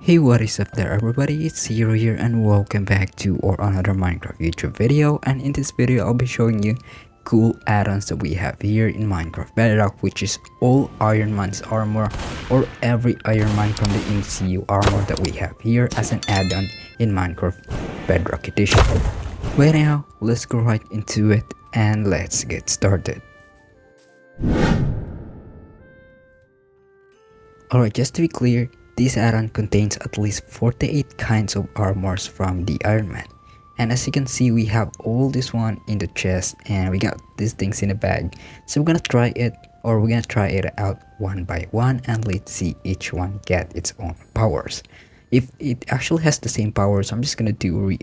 Hey, what is up there everybody, it's Hiro here and welcome back to another Minecraft YouTube video. And in this video I'll be showing you cool add-ons that we have here in Minecraft Bedrock, which is all Iron Man's armor or every Iron Man from the MCU armor that we have here as an add-on in Minecraft Bedrock Edition. But now let's go right into it and let's get started. Alright, just to be clear, this add-on contains at least 48 kinds of armors from the Iron Man. And as you can see, we have all this one in the chest and we got these things in the bag. So we're gonna try it out one by one and let's see each one get its own powers. If it actually has the same powers, I'm just gonna do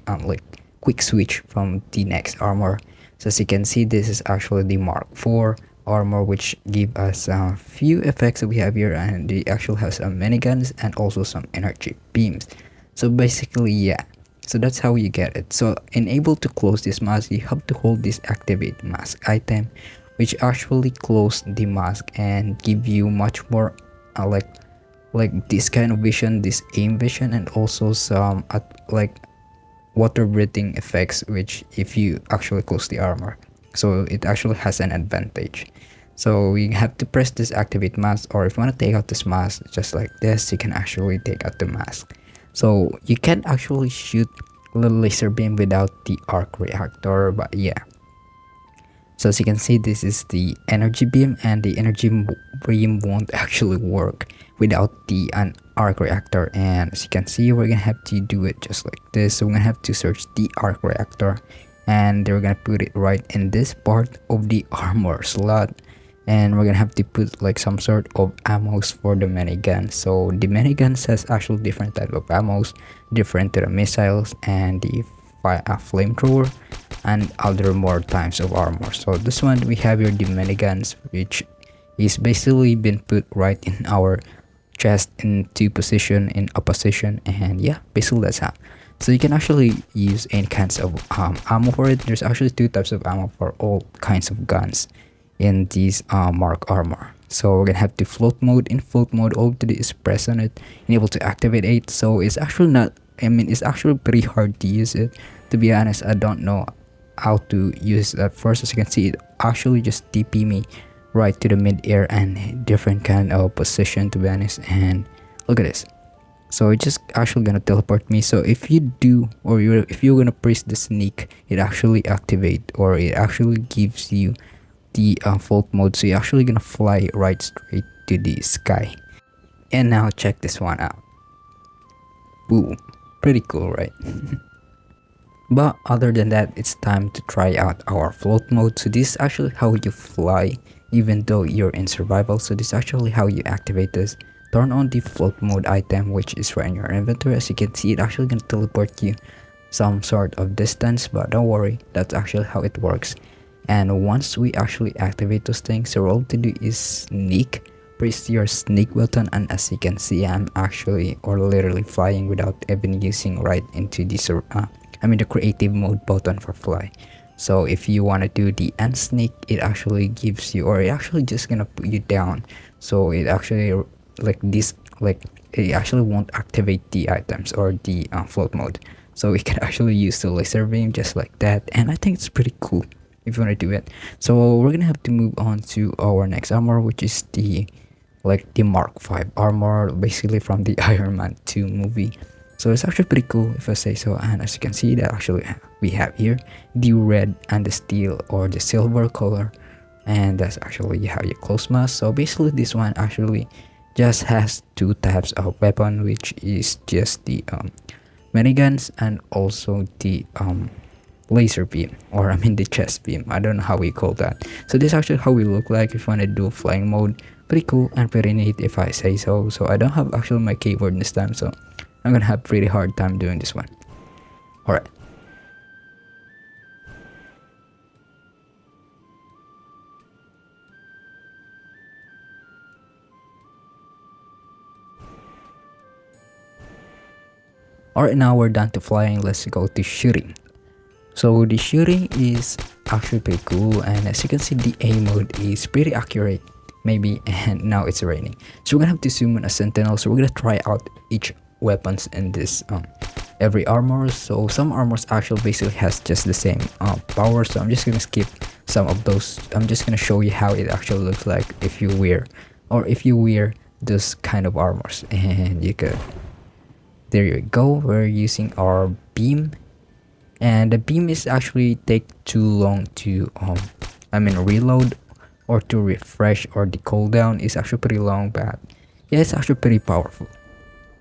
quick switch from the next armor. So as you can see, this is actually the Mark IV armor, which give us a few effects that we have here, and it actually has some miniguns and also some energy beams. So basically, yeah, so that's how you get it. So enable to close this mask, you have to hold this activate mask item, which actually close the mask and give you much more like this kind of vision, this aim vision, and also some water breathing effects, which if you actually close the armor, so it actually has an advantage. So we have to press this activate mask, or if you want to take out this mask just like this, you can actually take out the mask. So you can actually shoot little laser beam without the arc reactor, but yeah. So as you can see, this is the energy beam, and the energy beam won't actually work without the arc reactor. And as you can see, we're gonna have to do it just like this. So we're gonna have to search the arc reactor, and they're gonna put it right in this part of the armor slot, and we're gonna have to put like some sort of ammos for the minigun. So the miniguns has actually different type of ammos, different to the missiles and the flamethrower and other more types of armor. So this one we have here the miniguns, which is basically been put right in our chest into position, in a position, and yeah, basically that's how. So you can actually use any kinds of ammo for it. There's actually two types of ammo for all kinds of guns in these Mark armor. So we're gonna have to float mode. In float mode, all to do is press on it and able to activate it. So it's actually not, it's actually pretty hard to use it. To be honest, I don't know how to use it at first. As you can see, it actually just TP me right to the mid-air and different kind of position, to be honest. And look at this. So it's just actually gonna teleport me. So if you do, or if you're gonna press the sneak, it actually activate, or it actually gives you the float mode. So you're actually gonna fly right straight to the sky. And now check this one out. Boom, pretty cool, right? But other than that, it's time to try out our float mode. So this is actually how you fly even though you're in survival. So this is actually how you activate this. Turn on the float mode item, which is right in your inventory. As you can see, it actually gonna teleport you some sort of distance, but don't worry, that's actually how it works. And once we actually activate those things, so all to do is sneak. Press your sneak button, and as you can see, I'm actually or literally flying without even using right into the the creative mode button for fly. So if you want to do the unsneak, it actually gives you, or it actually just gonna put you down. So it actually it actually won't activate the items or the float mode. So we can actually use the laser beam just like that, and I think it's pretty cool if you want to do it. So we're gonna have to move on to our next armor, which is the Mark V armor, basically from the Iron Man 2 movie. So it's actually pretty cool if I say so. And as you can see, that actually we have here the red and the steel or the silver color, and that's actually how you close mask. So basically this one actually just has two types of weapon, which is just the miniguns and also the laser beam, or the chest beam. I don't know how we call that. So this is actually how we look like if you want to do flying mode. Pretty cool and pretty neat if I say so. So I don't have actually my keyboard this time, so I'm gonna have pretty hard time doing this one. Alright. Alright, now we're done to flying. Let's go to shooting. So the shooting is actually pretty cool, and as you can see, the aim mode is pretty accurate. maybe, and now it's raining. So we're gonna have to summon a sentinel. So we're gonna try out each weapons in this every armor. So some armors actually basically has just the same power, so I'm just gonna skip some of those. I'm just gonna show you how it actually looks like if you wear, or if you wear this kind of armors. And you could, there you go, we're using our beam, and the beam is actually take too long to reload, or to refresh, or the cooldown is actually pretty long, but yeah, it's actually pretty powerful.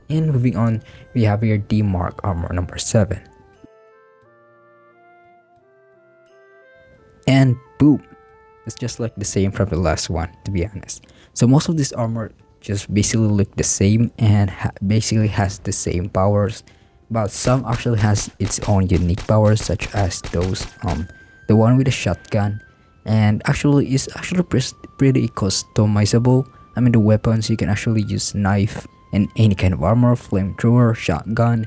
And moving on, we have here the Mark armor number 7. And boom, it's just like the same from the last one, to be honest. So most of this armor just basically look the same, and basically has the same powers, but some actually has its own unique powers, such as those the one with the shotgun, and actually is actually pretty customizable. I mean, the weapons, you can actually use knife and any kind of armor, flamethrower, shotgun,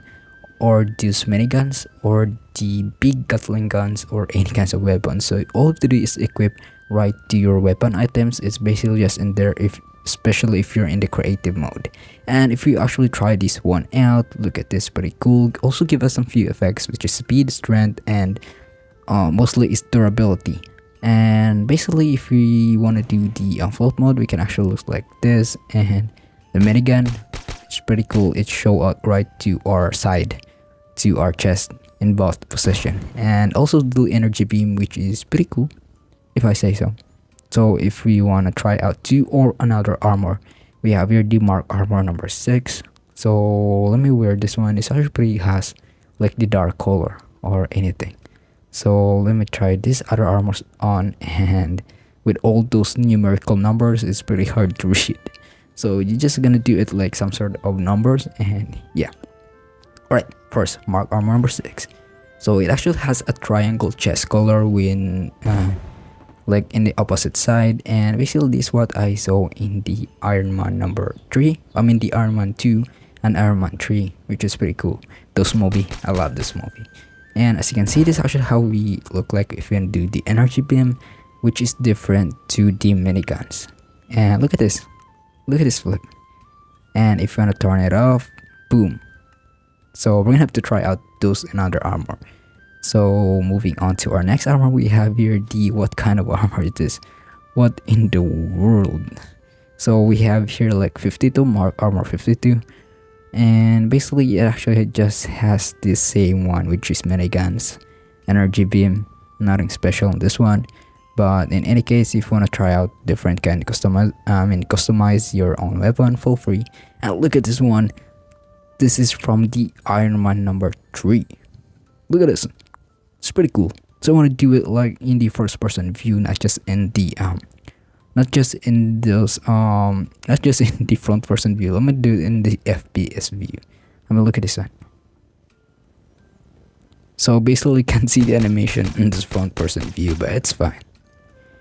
or these miniguns, or the big Gatling guns, or any kinds of weapons. So all you have to do is equip right to your weapon items. It's basically just in there, if especially if you're in the creative mode. And if you actually try this one out, look at this, pretty cool. Also give us some few effects, which is speed, strength, and mostly is durability. And basically, if we want to do the float mode, we can actually look like this. And the minigun, it's pretty cool. It show up right to our side, to our chest in both position. And also the energy beam, which is pretty cool, if I say so. So if we want to try out two or another armor, we have here the Mark armor number 6. So let me wear this one. It's actually pretty has like the dark color or anything. So let me try this other armors on, and with all those numerical numbers, it's pretty hard to read. So you're just gonna do it like some sort of numbers, and yeah. Alright, first, Mark armor number 6. So it actually has a triangle chest color when like in the opposite side, and basically this is what I saw in the Iron Man number 3. I mean the Iron Man 2 and Iron Man 3, which is pretty cool. Those movie, I love this movie. And as you can see, this is actually how we look like if we do the energy beam, which is different to the miniguns. And look at this flip. And if you want to turn it off, boom. So we're gonna have to try out those in other armor. So moving on to our next armor, we have here the, what kind of armor it is? What in the world? So we have here like 52, Mark armor 52. And basically it actually just has the same one, which is miniguns, energy beam, nothing special on this one. But in any case, if you want to try out different kind of customize your own weapon, feel free. And look at this one. This is from the Iron Man number 3. Look at this. It's pretty cool. So I want to do it like in the first person view, not just in the not just in the front person view. I'm gonna do it in the FPS view. I'm gonna look at this one. So basically you can see the animation in this front person view, but it's fine.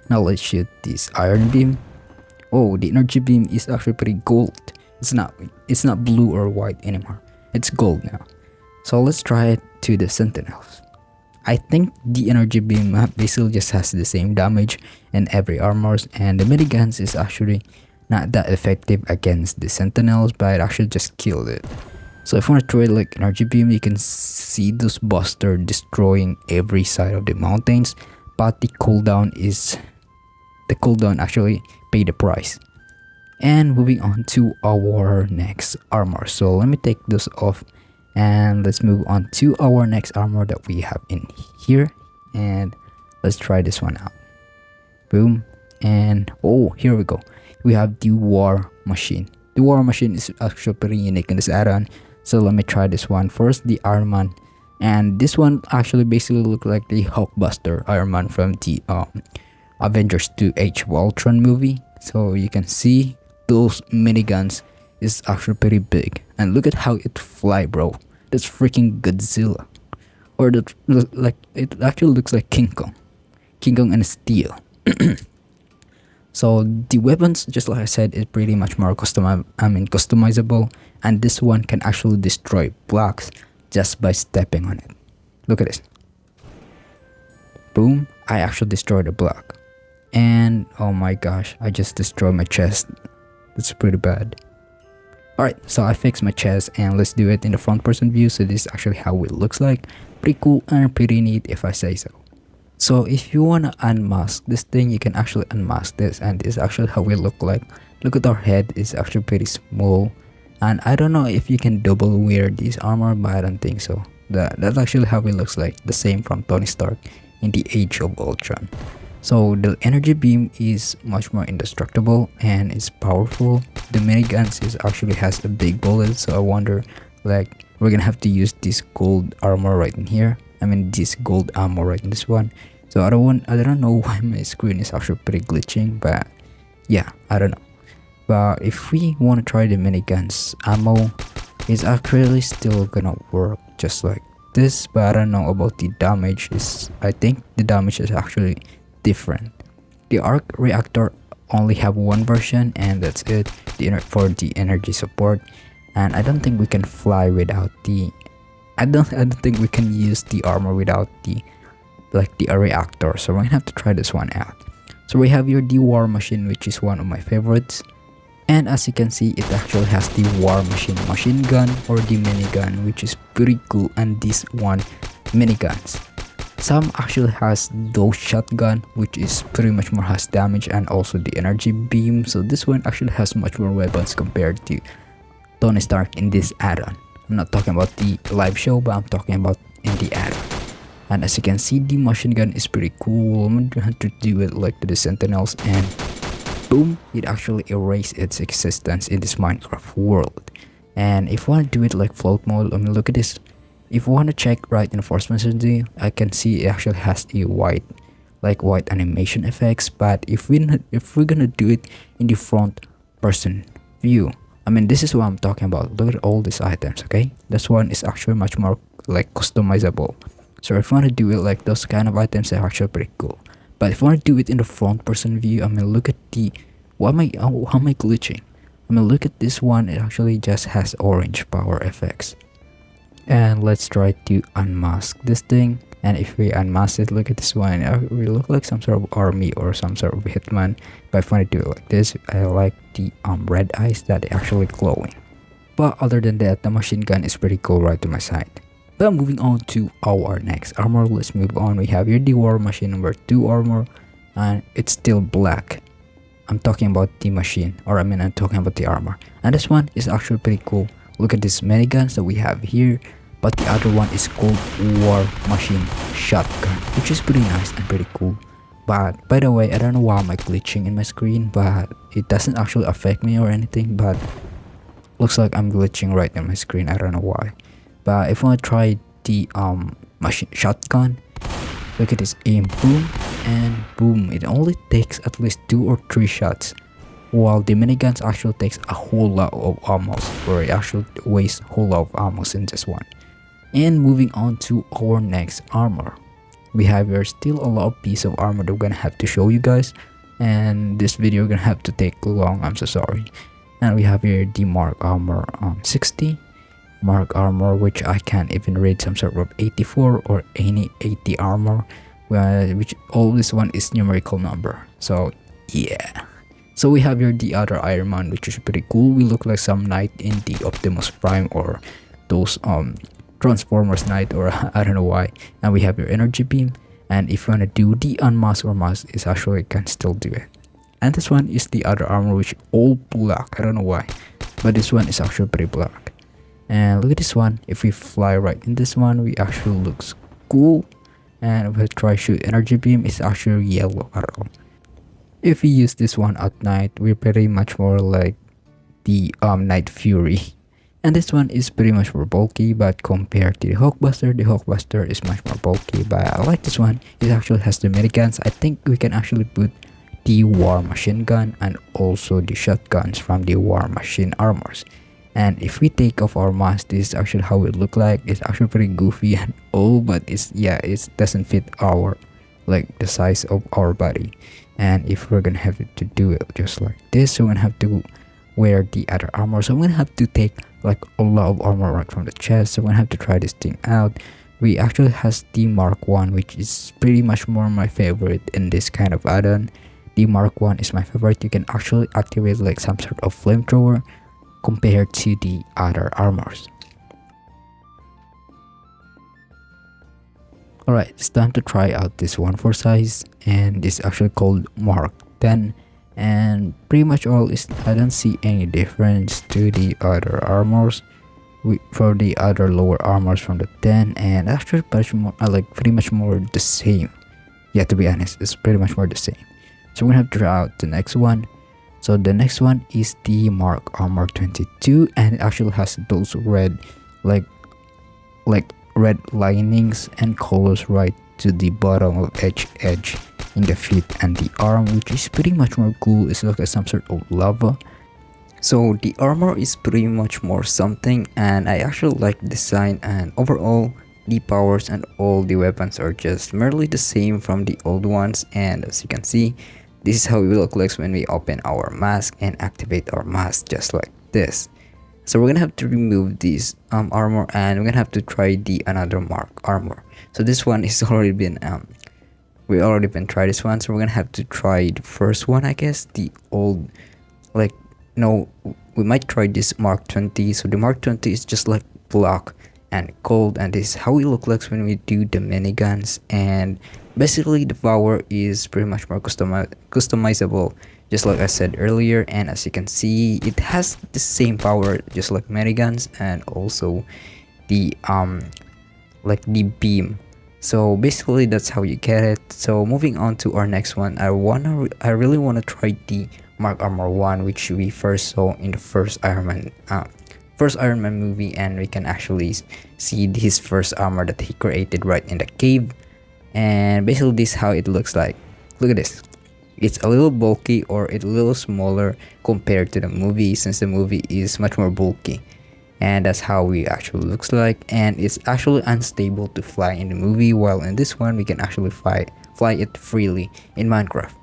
Now let's shoot this iron beam. Oh, the energy beam is actually pretty gold. It's not blue or white anymore. It's gold now. So let's try it to the sentinels. I think the energy beam basically just has the same damage in every armors, and the miniguns is actually not that effective against the sentinels, but it actually just killed it. So if you want to try like energy beam, you can see those buster destroying every side of the mountains, but the cooldown actually pay the price. And moving on to our next armor. So let me take this off, and let's move on to our next armor that we have in here, and let's try this one out. Boom. And oh, here we go. We have the war machine. The war machine is actually pretty unique in this add-on. So let me try this one first, the Iron Man. And this one actually basically look like the Hulkbuster Iron Man from the Avengers 2 Age of Ultron movie. So you can see those miniguns is actually pretty big, and look at how it fly, bro. That's freaking Godzilla. Or that, like, it actually looks like King Kong and steel. So the weapons, just like I said, is pretty much more customizable, and this one can actually destroy blocks just by stepping on it. Look at this. Boom, I actually destroyed a block. And oh my gosh, I just destroyed my chest. That's pretty bad. Alright, so I fixed my chest and let's do it in the front person view. So this is actually how it looks like. Pretty cool and pretty neat if I say so. So if you wanna unmask this thing, you can actually unmask this, and this is actually how we look like. Look at our head, it's actually pretty small, and I don't know if you can double wear this armor, but I don't think so. That's actually how it looks like, the same from Tony Stark in the Age of Ultron. So the energy beam is much more indestructible and it's powerful. The miniguns is actually has a big bullet, so I wonder, like, we're gonna have to use this gold armor right in here. I mean this gold ammo right in this one. So I don't know why my screen is actually pretty glitching, but yeah, I don't know. But if we want to try the miniguns ammo, it's actually still gonna work just like this, but I don't know about the damage. I think the damage is actually different. The arc reactor only have one version and that's it, for the energy support, and I don't think we can fly without the I don't think we can use the armor without the reactor, so we're gonna have to try this one out. So we have here the war machine, which is one of my favorites, and as you can see, it actually has the war machine gun or the minigun, which is pretty cool. And this one miniguns, some actually has those shotgun, which is pretty much more has damage, and also the energy beam. So this one actually has much more weapons compared to Tony Stark in this add-on. I'm not talking about the live show, but I'm talking about in the add-on. And as you can see, the machine gun is pretty cool. I'm gonna have to do it like the Sentinels, and boom, it actually erases its existence in this Minecraft world. And if you want to do it like float mode, I mean, look at this. If you want to check right in the first person view, I can see it actually has a white animation effects. But if we're gonna do it in the front person view, I mean, this is what I'm talking about. Look at all these items, okay? This one is actually much more like customizable. So if you want to do it like those kind of items, they're actually pretty cool. But if you want to do it in the front person view, I mean, look at the how am I glitching? I mean, look at this one. It actually just has orange power effects. And let's try to unmask this thing. And if we unmask it, look at this one. We look like some sort of army or some sort of hitman. But if I want to do it like this, I like the red eyes that are actually glowing. But other than that, the machine gun is pretty cool right to my side. But moving on to our next armor, let's move on. We have here the war machine number 2 armor, and it's still black. I'm talking about the machine, or I mean I'm talking about the armor. And this one is actually pretty cool. Look at these miniguns that we have here, but the other one is called war machine shotgun, which is pretty nice and pretty cool. But by the way, I don't know why I'm glitching in my screen, but it doesn't actually affect me or anything, but looks like I'm glitching right in my screen. I don't know why. But if I want to try the machine shotgun, look at this aim, boom, and boom. It only takes at least 2 or 3 shots, while the miniguns actually takes a whole lot of ammo, or it actually wastes a whole lot of ammo in this one. And moving on to our next armor, we have here still a lot of piece of armor that we're gonna have to show you guys, and this video gonna have to take long, I'm so sorry. And we have here the Mark Armor 60, Mark Armor, which I can't even read, some sort of 84 or any 80 armor, which all this one is numerical number. So yeah. So we have here the other Iron Man, which is pretty cool. We look like some knight in the Optimus Prime or those Transformers knight, or I don't know why. And we have your energy beam, and if you want to do the unmask or mask, it's actually can still do it. And this one is the other armor, which all black. I don't know why, but this one is actually pretty black. And look at this one. If we fly right in this one, we actually looks cool. And if we try shoot energy beam, it's actually yellow at all. If we use this one at night, we're pretty much more like the Night Fury. And this one is pretty much more bulky, but compared to the Hulkbuster is much more bulky. But I like this one. It actually has the miniguns. I think we can actually put the war machine gun and also the shotguns from the war machine armors. And if we take off our mask, this is actually how it look like. It's actually pretty goofy and old, but it doesn't fit our the size of our body. And if we're gonna have to do it just like this, so we're gonna have to wear the other armor. So I'm gonna have to take like a lot of armor right from the chest. So we're gonna have to try this thing out. We actually has the Mark 1, which is pretty much more my favorite in this kind of add-on. The Mark 1 is my favorite. You can actually activate like some sort of flamethrower. compared to the other armors. Alright, it's time to try out this one for size, and it's actually called Mark 10, and pretty much all is I don't see any difference to the other armors for the other lower armors from the 10, and actually pretty more, pretty much more the same. Yeah, to be honest, it's pretty much more the same. So we're gonna have to try out the next one. So the next one is the Mark Armor 22, and it actually has those red like red linings and colors right to the bottom of each edge in the feet and the arm, which is pretty much more cool. It's like some sort of lava. So the armor is pretty much more something, and I actually like the design, and overall the powers and all the weapons are just merely the same from the old ones. And as you can see, this is how it looks like when we open our mask and activate our mask, just like this. So we're gonna have to remove this armor, and we're gonna have to try the another Mark armor. So this one is already been we already been tried this one, so we're gonna have to try the first one, I guess, the old, like, no, we might try this Mark 20. So the Mark 20 is just like black and cold, and this is how it looks like when we do the miniguns. And basically the power is pretty much more customizable, just like I said earlier. And as you can see, it has the same power just like miniguns, and also the the beam. So basically that's how you get it. So moving on to our next one, I really wanna try the Mark Armor 1, which we first saw in the first Iron Man movie, and we can actually see his first armor that he created right in the cave. And basically this is how it looks like. Look at this. It's a little bulky, or it's a little smaller compared to the movie, since the movie is much more bulky. And that's how it actually looks like, and it's actually unstable to fly in the movie, while in this one we can actually fly it freely in Minecraft.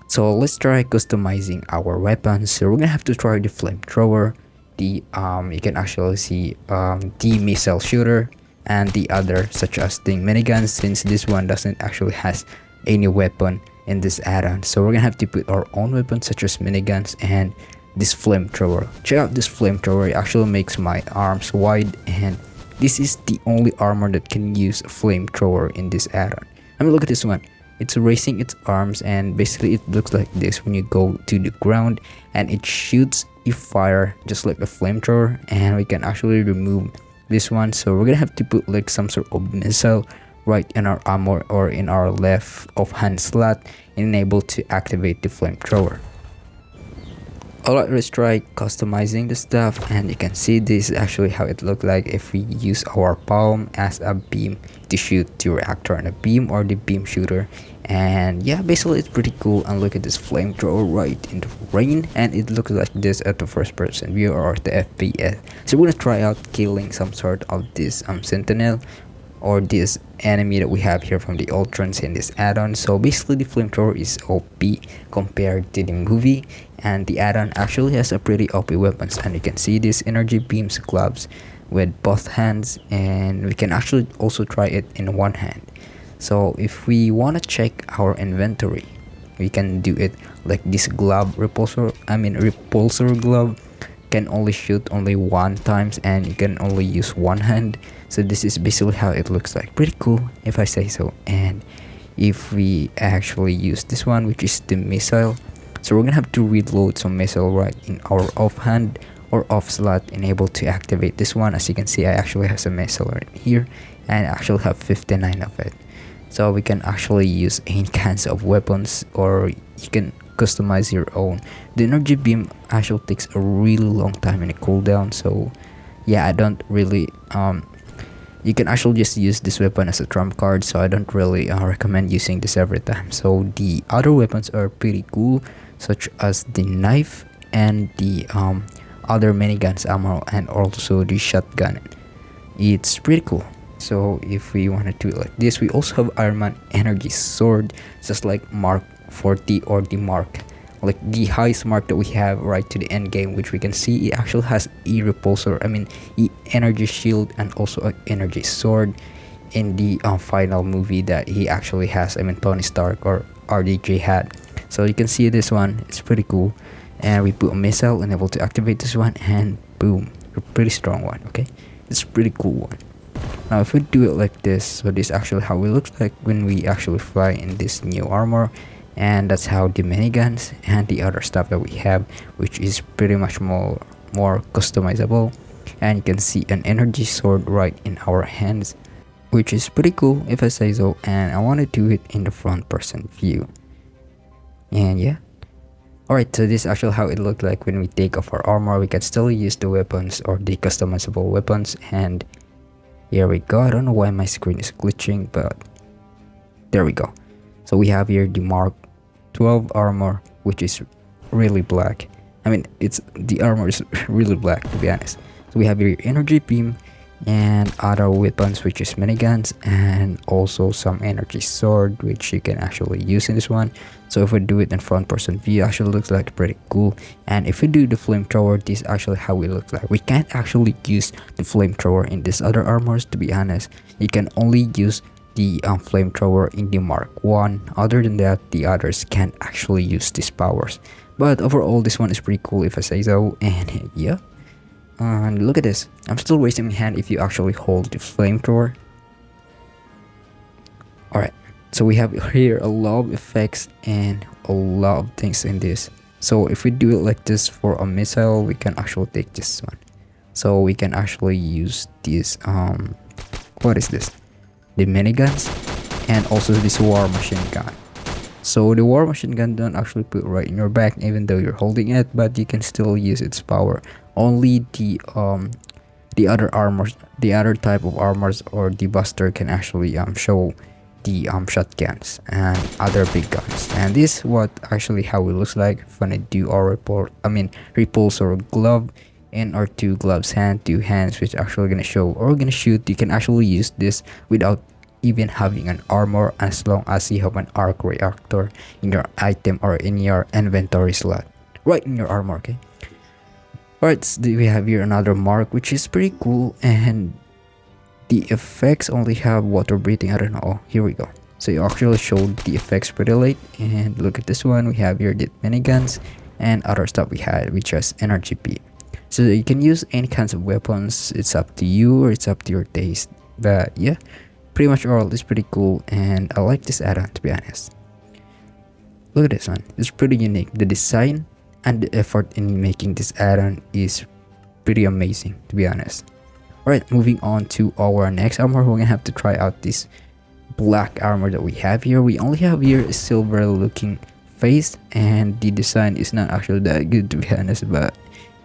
So let's try customizing our weapons. So we're gonna have to try the flamethrower, the you can actually see the missile shooter, and the other such as the miniguns, since this one doesn't actually has any weapon in this add-on. So we're gonna have to put our own weapons such as miniguns and this flamethrower. Check out this flamethrower. It actually makes my arms wide, and this is the only armor that can use a flamethrower in this add-on. I mean, look at this one. It's raising its arms, and basically it looks like this when you go to the ground, and it shoots a fire just like a flamethrower. And we can actually remove this one, so we're gonna have to put like some sort of missile right in our armor or in our left of hand slot, and enable to activate the flamethrower. Alright, let's try customizing the stuff, and you can see this is actually how it looked like if we use our palm as a beam to shoot the reactor on a beam, or the beam shooter. And yeah, basically it's pretty cool. And look at this flamethrower right in the rain, and it looks like this at the first person view or the FPS. So we're gonna try out killing some sort of this sentinel, or this enemy that we have here from the Ultrons in this add-on. So basically the flamethrower is OP compared to the movie, and the add-on actually has a pretty OP weapons. And you can see these energy beams gloves with both hands, and we can actually also try it in one hand. So if we want to check our inventory, we can do it like this glove repulsor glove can only shoot only one times, and you can only use one hand. So this is basically how it looks like. Pretty cool if I say so. And if we actually use this one, which is the missile, so we're gonna have to reload some missile right in our off hand or off slot, and able to activate this one. As you can see, I actually have a missile right here, and I actually have 59 of it. So we can actually use any kinds of weapons, or you can customize your own. The energy beam actually takes a really long time in a cooldown, so yeah, I don't really you can actually just use this weapon as a trump card, so I don't really recommend using this every time. So the other weapons are pretty cool, such as the knife and the other miniguns ammo, and also the shotgun. It's pretty cool. So if we want to do it like this, we also have Iron Man energy sword, just like Mark 40 or the Mark, like the highest mark that we have right to the end game, which we can see it actually has a repulsor, energy shield, and also an energy sword in the final movie that he actually has, Tony Stark or RDJ had. So you can see this one, it's pretty cool. and we put a missile unable to activate this one, and boom, a pretty strong one. Okay, it's a pretty cool one. Now if we do it like this, so this is actually how it looks like when we actually fly in this new armor, and that's how the miniguns and the other stuff that we have, which is pretty much more customizable. And you can see an energy sword right in our hands, which is pretty cool if I say so, and I want to do it in the front person view. And yeah, alright, so this is actually how it looked like when we take off our armor. We can still use the weapons or the customizable weapons, and here we go. I don't know why my screen is glitching, but there we go. So we have here the Mark 12 armor, which is really black. I mean, the armor is really black, to be honest. So we have here energy beam and other weapons, which is miniguns, and also some energy sword, which you can actually use in this one. So if we do it in front person view, it actually looks like pretty cool. And if we do the flamethrower, this is actually how it looks like. We can't actually use the flamethrower in these other armors, to be honest. You can only use the flamethrower in the Mark 1. Other than that, the others can't actually use these powers. But overall, this one is pretty cool if I say so. And yeah, and look at this. I'm still raising my hand if you actually hold the flamethrower. Alright, so we have here a lot of effects and a lot of things in this. So if we do it like this for a missile, we can actually take this one. So we can actually use this what is this? The miniguns, and also this war machine gun. So the war machine gun don't actually put right in your back even though you're holding it, but you can still use its power. Only the other armors, the other type of armors or the buster can actually show the shotguns and other big guns. And this is what actually how it looks like when I do our repulsor glove and our two gloves two hands, which actually gonna show or gonna shoot. You can actually use this without even having an armor, as long as you have an arc reactor in your item or in your inventory slot right in your armor. Okay, alright, so we have here another Mark, which is pretty cool, and the effects only have water breathing. I don't know. Oh, here we go. So you actually showed the effects pretty late, and look at this one. We have here the miniguns and other stuff we had, which has energy beam. So you can use any kinds of weapons. It's up to you, or it's up to your taste. But yeah, pretty much all is pretty cool, and I like this add-on, to be honest. Look at this one. It's pretty unique. The design and the effort in making this add-on is pretty amazing, to be honest. Alright, moving on to our next armor. We're gonna have to try out this black armor that we have here. We only have here a silver looking face, and the design is not actually that good, to be honest, but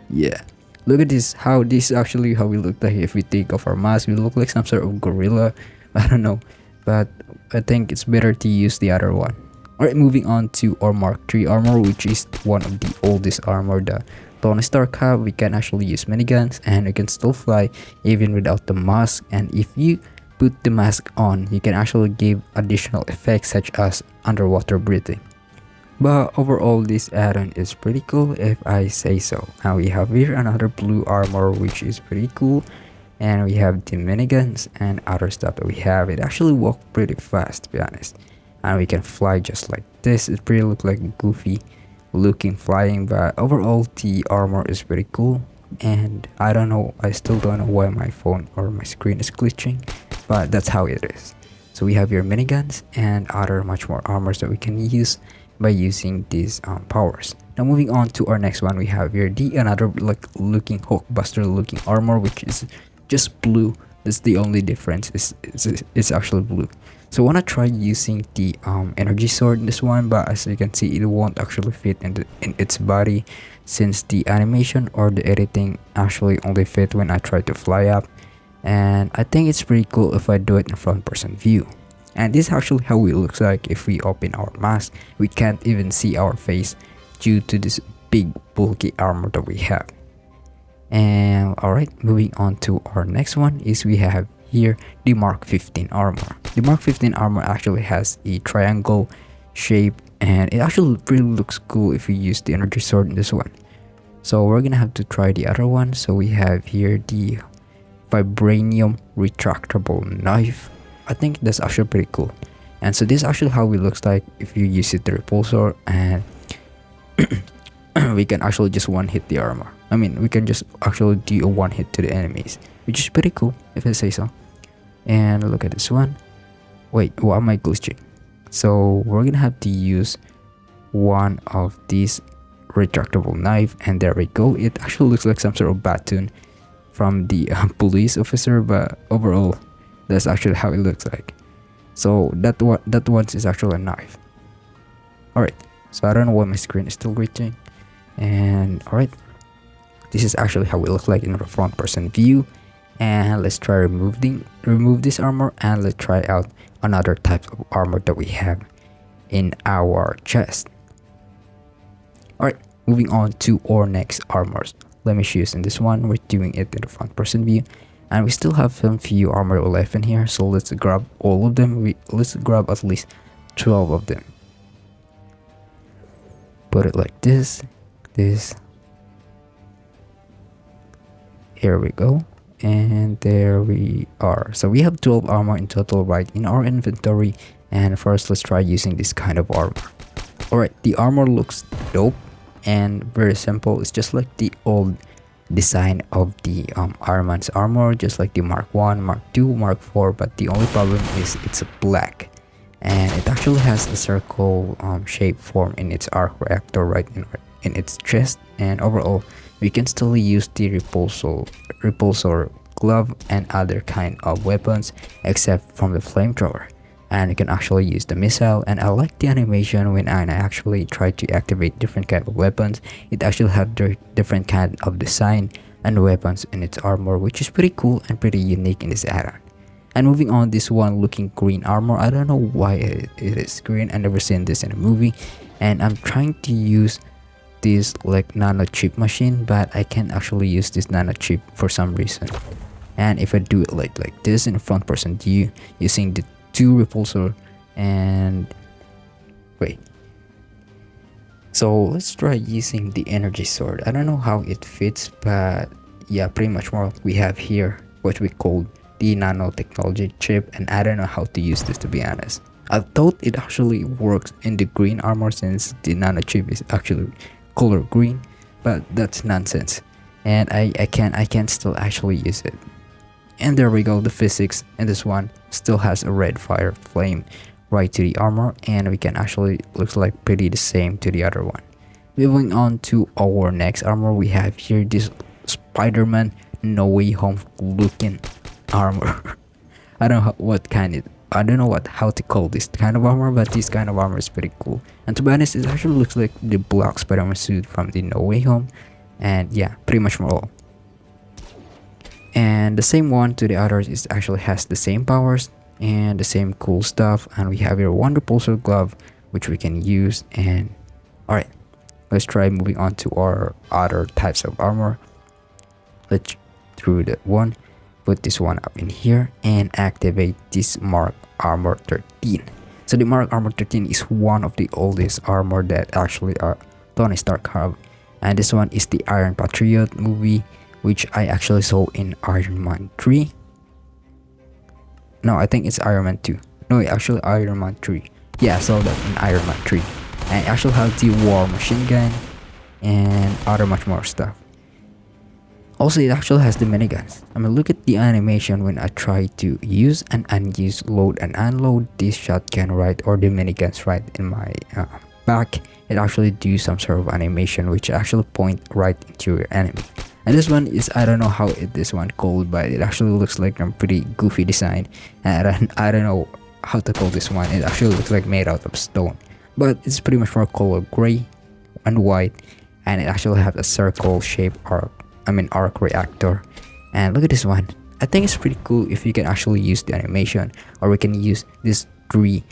yeah, look at this. How this is actually how we look like. If we take off our mask, we look like some sort of gorilla. I don't know, but I think it's better to use the other one. Alright, moving on to our Mark 3 armor, which is one of the oldest armor that Tony Stark have. We can actually use miniguns, and we can still fly even without the mask. And if you put the mask on, you can actually give additional effects such as underwater breathing. But overall, this add-on is pretty cool if I say so. Now we have here another blue armor, which is pretty cool, and we have the miniguns and other stuff that we have. It actually walks pretty fast, to be honest, and we can fly just like this. It pretty look like goofy looking flying, but overall the armor is pretty cool. And I don't know, I still don't know why my phone or my screen is glitching, but that's how it is. So we have your miniguns and other much more armors that we can use by using these powers. Now moving on to our next one, we have here another like looking Hulkbuster looking armor, which is just blue. That's the only difference. It's actually blue. So I want to try using the energy sword in this one, but as you can see, it won't actually fit in its body, since the animation or the editing actually only fit when I try to fly up. And I think it's pretty cool if I do it in front person view. And this is actually how it looks like if we open our mask. We can't even see our face due to this big bulky armor that we have. And alright, moving on to our next one is we have here the Mark 15 armor. The Mark 15 armor actually has a triangle shape, and it actually really looks cool if you use the energy sword in this one. So we're gonna have to try the other one. So we have here the vibranium retractable knife. I think that's actually pretty cool. And so this is actually how it looks like if you use it the repulsor. And we can actually just one hit the armor. I mean, we can just actually do a one hit to the enemies, which is pretty cool if I say so. And look at this one. Wait, why am I glitching? So we're gonna have to use one of these retractable knife, and there we go. It actually looks like some sort of baton from the police officer, but overall that's actually how it looks like. So that one is actually a knife. Alright, so I don't know why my screen is still glitching. And alright, this is actually how it looks like in the front person view. And let's try remove this armor, and let's try out another type of armor that we have in our chest. Alright, moving on to our next armors. Let me choose in this one. We're doing it in the front person view, and we still have some few armor left in here, so let's grab all of them. Let's grab at least 12 of them. Put it like this. Here we go, and there we are. So we have 12 armor in total right in our inventory. And first, let's try using this kind of armor. Alright, the armor looks dope and very simple. It's just like the old design of the Iron Man's armor, just like the Mark 1, Mark 2, Mark 4, but the only problem is it's black, and it actually has a circle shape form in its arc reactor right in its chest. And overall, we can still use the repulsor glove and other kind of weapons except from the flamethrower, and you can actually use the missile. And I like the animation when I actually try to activate different kind of weapons. It actually have different kind of design and weapons in its armor, which is pretty cool and pretty unique in this add-on. And moving on, this one looking green armor. I don't know why it is green. I never seen this in a movie, and I'm trying to use this like nano chip machine, but I can't actually use this nano chip for some reason. And if I do it like this in front person view using the 2 repulsor, and wait, so let's try using the energy sword. I don't know how it fits, but yeah, pretty much more we have here what we call the nanotechnology chip, and I don't know how to use this, to be honest. I thought it actually works in the green armor since the nano chip is actually color green, but that's nonsense, and I can't still actually use it. And there we go, the physics in this one still has a red fire flame right to the armor, and we can actually looks like pretty the same to the other one. Moving on to our next armor, we have here this Spider-Man No Way Home looking armor. I don't know how to call this kind of armor, but this kind of armor is pretty cool. And to be honest, it actually looks like the black Spider-Man suit from the No Way Home, and yeah, pretty much more. And the same one to the others is actually has the same powers and the same cool stuff. And we have here one repulsor glove which we can use. And alright, let's try moving on to our other types of armor. Let's through that one, put this one up in here and activate this Mark Armor 13. So the Mark Armor 13 is one of the oldest armor that actually Tony Stark have, and this one is the Iron Patriot movie, which I actually saw in Iron Man 3. No, I think it's Iron Man 2. No, actually Iron Man 3. Yeah, I saw that in Iron Man 3. And I actually have the War Machine Gun and other much more stuff. Also, it actually has the miniguns. I mean, look at the animation when I try to use and unuse, load and unload this shotgun right, or the miniguns right in my back. It actually do some sort of animation which actually point right into your enemy. And this one is, I don't know how this one called, but it actually looks like a pretty goofy design, and I don't know how to call this one. It actually looks like made out of stone, but it's pretty much more color gray and white, and it actually has a circle shape arc reactor. And look at this one. I think it's pretty cool if you can actually use the animation, or we can use this we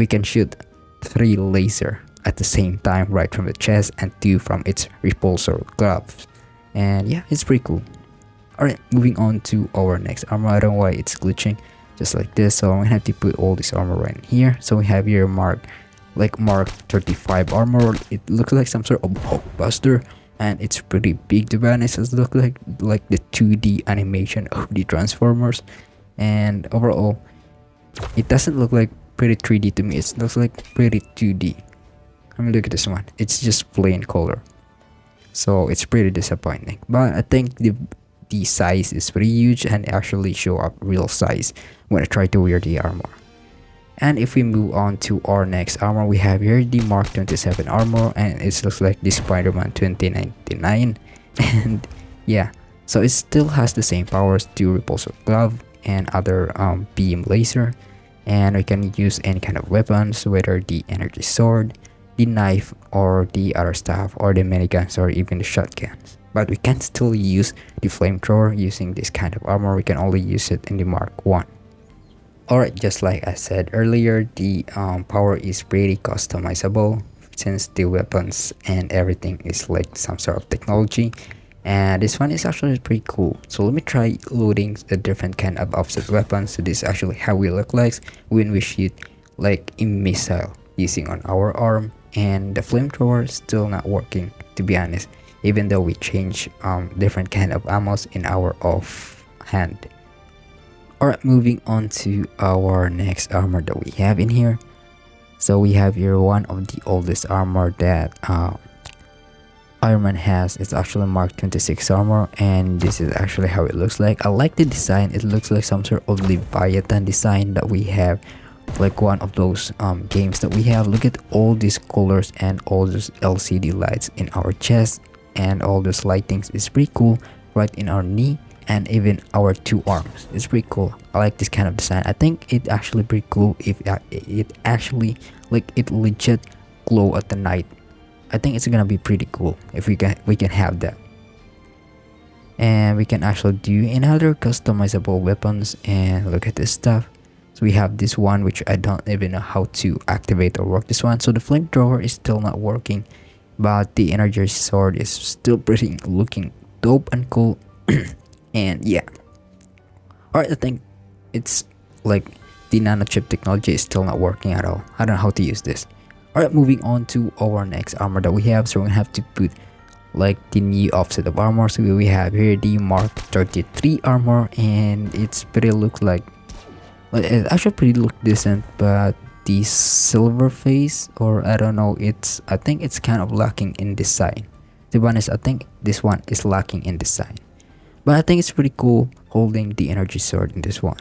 can shoot 3 laser at the same time right from the chest and 2 from its repulsor gloves. And yeah, it's pretty cool. Alright, moving on to our next armor. I don't know why it's glitching just like this, so I'm gonna have to put all this armor right in here. So we have here Mark 35 armor. It looks like some sort of Hulkbuster, and it's pretty big, to be honest. It looks like the 2D animation of the Transformers, and overall it doesn't look like pretty 3D to me. It looks like pretty 2D. I mean, look at this one. It's just plain color. So it's pretty disappointing. But I think the size is pretty huge and actually show up real size when I try to wear the armor. And if we move on to our next armor, we have here the Mark 27 armor, and it looks like the Spider-Man 2099. And yeah, so it still has the same powers to Repulsor glove and other beam laser, and we can use any kind of weapons, whether the energy sword, the knife, or the other stuff, or the miniguns, or even the shotguns. But we can still use the flamethrower using this kind of armor. We can only use it in the Mark 1. Alright, just like I said earlier, the power is pretty customizable since the weapons and everything is like some sort of technology. And this one is actually pretty cool. So let me try loading a different kind of offset weapons. So this is actually how we look like when we shoot like a missile using on our arm. And the flamethrower is still not working, to be honest, even though we change different kind of ammos in our off hand. Alright, moving on to our next armor that we have in here. So we have here one of the oldest armor that Iron Man has. It's actually Mark 26 armor, and this is actually how it looks like. I like the design. It looks like some sort of Leviathan design that we have, like one of those games that we have. Look at all these colors and all those LCD lights in our chest, and all those lightings is pretty cool right in our knee and even our two arms. It's pretty cool. I like this kind of design. I think it actually pretty cool if it actually like it legit glow at the night. I think it's gonna be pretty cool if we can have that. And we can actually do another customizable weapons, and look at this stuff. So we have this one which I don't even know how to activate or work this one. So the flamethrower is still not working, but the energy sword is still pretty looking dope and cool. And yeah, alright, I think it's like the nano chip technology is still not working at all. I don't know how to use this. Alright, moving on to our next armor that we have. So we're gonna have to put like the new offset of armor. So we have here the Mark 33 armor, and it's pretty look like it actually pretty look decent, but the silver face, or I don't know, I think it's kind of lacking in design. To be honest, I think this one is lacking in design. But I think it's pretty cool holding the energy sword in this one.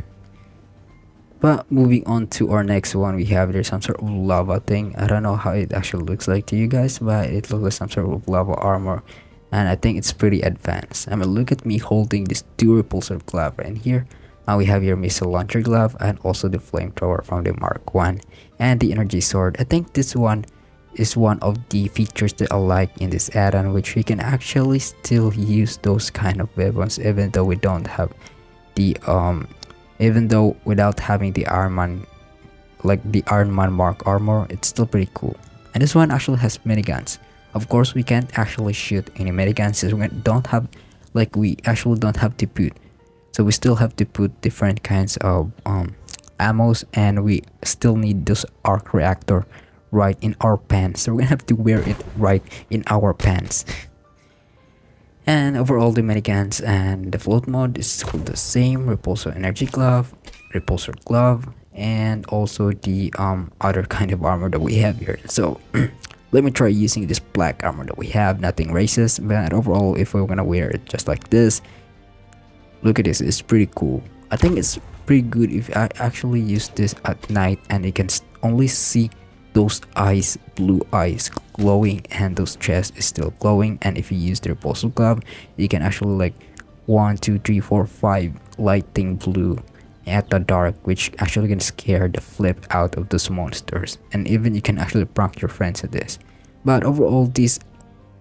But moving on to our next one, we have there's some sort of lava thing. I don't know how it actually looks like to you guys, but it looks like some sort of lava armor, and I think it's pretty advanced. I mean, look at me holding this two repulsor glove right here. We have your missile launcher glove, and also the flamethrower from the Mark 1, and the energy sword. I think this one is one of the features that I like in this add-on, which we can actually still use those kind of weapons even though we don't have the even though without having the Iron Man, like the Iron Man Mark armor. It's still pretty cool. And this one actually has miniguns. Of course, we can't actually shoot any miniguns since we don't have, like, we actually don't have to put, so we still have to put different kinds of ammos, and we still need this arc reactor right in our pants, so we're gonna have to wear it right in our pants. And overall, the miniguns and the float mode is still the same. Repulsor energy glove, repulsor glove, and also the other kind of armor that we have here. So let me try using this black armor that we have. Nothing racist, but overall, if we're gonna wear it just like this, look at this, it's pretty cool. I think it's pretty good if I actually use this at night, and you can only see those eyes, blue eyes glowing, and those chest is still glowing. And if you use the repulsor glove, you can actually like 1 2 3 4 5 lighting blue at the dark, which actually can scare the flip out of those monsters, and even you can actually prank your friends with this. But overall, these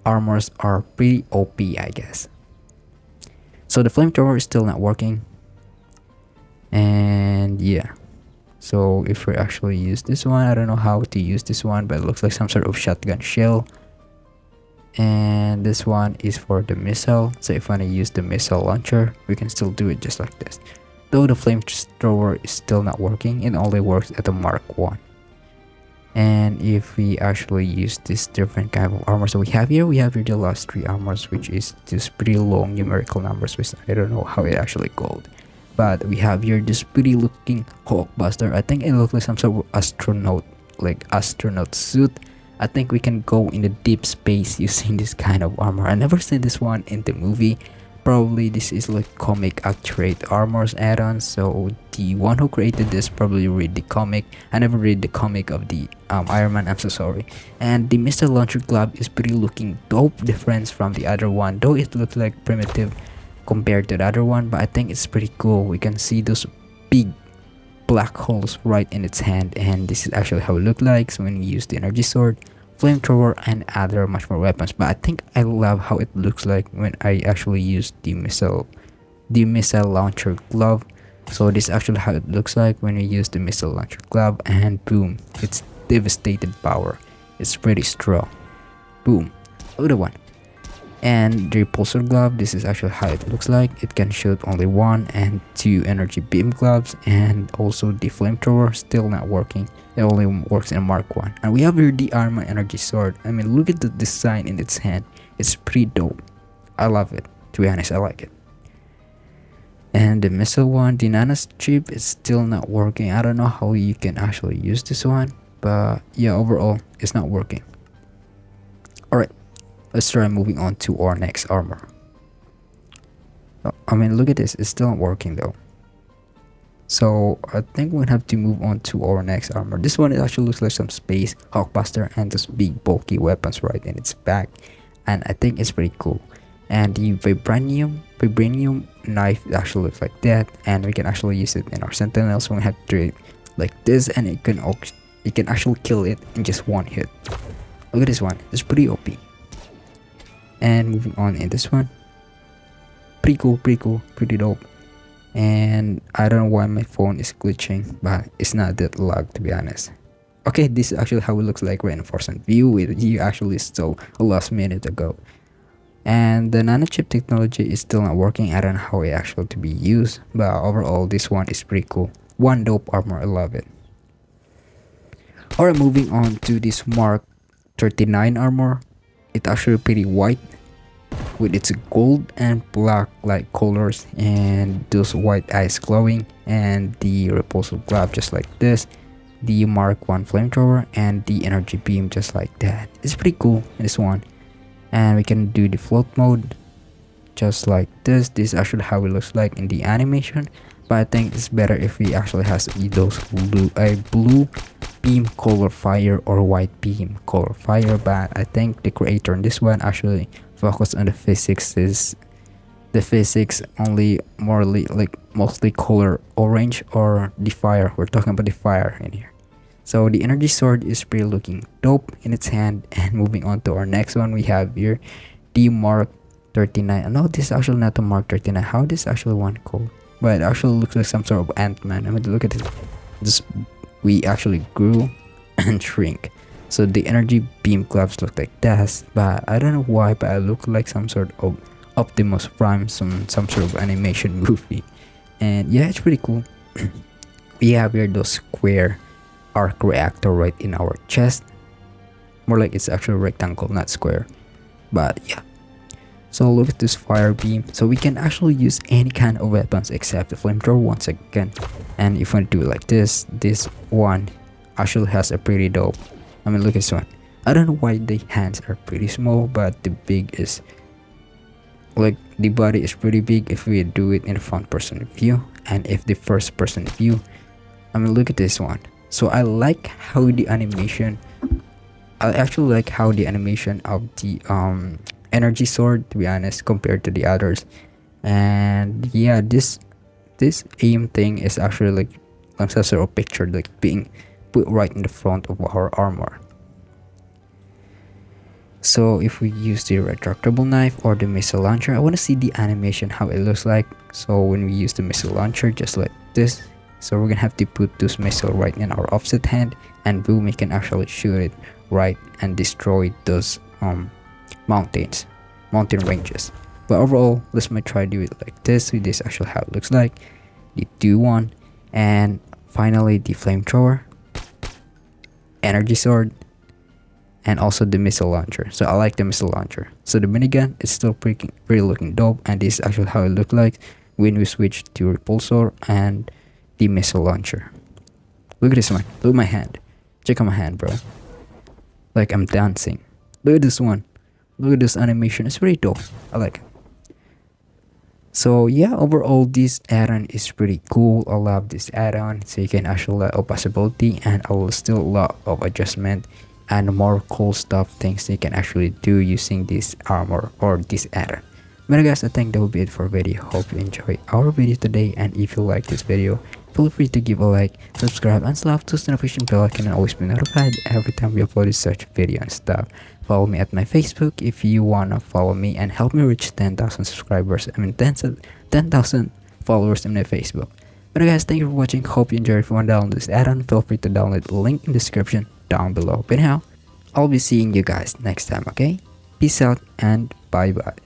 armors are pretty OP, I guess. So the flamethrower is still not working, and yeah, so if we actually use this one, I don't know how to use this one, but it looks like some sort of shotgun shell. And this one is for the missile, so if I want to use the missile launcher, we can still do it just like this. Though the flamethrower is still not working, it only works at the Mark 1. And if we actually use this different kind of armor, so we have here the last 3 armors, which is just pretty long numerical numbers, which I don't know how it actually gold. But we have here this pretty looking Hulkbuster. I think it looks like some sort of astronaut, like astronaut suit. I think we can go in the deep space using this kind of armor. I never seen this one in the movie. Probably this is like comic accurate armors add-ons, so the one who created this probably read the comic. I never read the comic of the Iron Man, I'm so sorry. And the missile launcher glove is pretty looking dope difference from the other one, though it looks like primitive compared to the other one, but I think it's pretty cool. We can see those big black holes right in its hand, and this is actually how it looked like. So when we use the energy sword, flamethrower, and other much more weapons, but I think I love how it looks like when I actually use the missile launcher glove. So this is actually how it looks like when we use the missile launcher glove, and boom, it's devastated power. It's pretty strong. Boom, look at the one. And the repulsor glove, this is actually how it looks like. It can shoot only 1 and 2 energy beam gloves, and also the flamethrower still not working. It only works in Mark 1. And we have here the armor energy sword. I mean, look at the design in its hand. It's pretty dope. I love it. To be honest, I like it. And the missile one, the nano chip, is still not working. I don't know how you can actually use this one, but yeah, overall it's not working. Alright, let's try moving on to our next armor. I mean, look at this, it's still not working though. So I think we'll have to move on to our next armor. This one, it actually looks like some space Hulkbuster and those big bulky weapons right in its back, and I think it's pretty cool. And the vibranium knife actually looks like that, and we can actually use it in our sentinels when we have to like this, and it can actually kill it in just one hit. Look at this one, it's pretty OP. And moving on in this one, pretty cool, pretty dope. And I don't know why my phone is glitching, but it's not that lag, to be honest. Okay, this is actually how it looks like right in first view with you actually stole a last minute ago. And the nanochip technology is still not working. I don't know how it actually to be used, but overall this one is pretty cool. One dope armor, I love it. Alright, moving on to this Mark 39 armor. It's actually pretty white with its gold and black like colors, and those white eyes glowing, and the repulsor glove just like this, the Mark 1 flamethrower, and the energy beam just like that. It's pretty cool in this one. And we can do the float mode just like this. This is actually how it looks like in the animation, but I think it's better if we actually has those blue beam color fire or white beam color fire. But I think the creator in this one actually focus on the physics only more like mostly color orange or the fire. We're talking about the fire in here. So the energy sword is pretty looking dope in its hand. And moving on to our next one, we have here the Mark 39. No, this is actually not the Mark 39. How this actually one called? But it actually looks like some sort of Ant-Man. I mean, look at it. This we actually grew and shrink. So the energy beam gloves look like that, but I don't know why, but I look like some sort of Optimus Prime, some sort of animation movie. And yeah, it's pretty cool. We have here those square arc reactor right in our chest. More like it's actually rectangle, not square. But yeah. So look at this fire beam. So we can actually use any kind of weapons except the flamethrower once again. And if we do it like this one actually has a pretty dope. I mean, look at this one. I don't know why the hands are pretty small, but the big is like the body is pretty big if we do it in front person view, and if the first person view. I mean, look at this one. So I like how the animation. I actually like how the animation of the energy sword, to be honest, compared to the others. And yeah, this aim thing is actually like some sort of picture like being put right in the front of our armor. So if we use the retractable knife or the missile launcher, I want to see the animation how it looks like. So when we use the missile launcher just like this, so we're gonna have to put this missile right in our offset hand, and boom, we can actually shoot it right and destroy those mountain ranges. But overall, let's try do it like this. So this is actually how it looks like. The 2-1, and finally the flamethrower, energy sword, and also the missile launcher. So I like the missile launcher. So the minigun is still pretty looking dope, and this is actually how it looked like when we switch to repulsor and the missile launcher. Look at this one. Look at my hand. Check out my hand, bro. like I'm dancing. Look at this one. Look at this animation. It's pretty dope. I like it. So yeah, overall this add-on is pretty cool. I love this add-on. So you can actually lot of possibility and still a lot of adjustment and more cool stuff things you can actually do using this armor or this add-on. But guys, I think that will be it for video. Hope you enjoy our video today, and if you like this video, feel free to give a like, subscribe, and slap to the notification bell icon and always be notified every time we upload such video and stuff. Follow me at my Facebook if you wanna follow me and help me reach 10,000 subscribers. I mean 10,000 followers in my Facebook. But guys, thank you for watching. Hope you enjoyed. If you want to download this add-on, feel free to download the link in the description down below. But anyhow, I'll be seeing you guys next time, okay? Peace out and bye bye.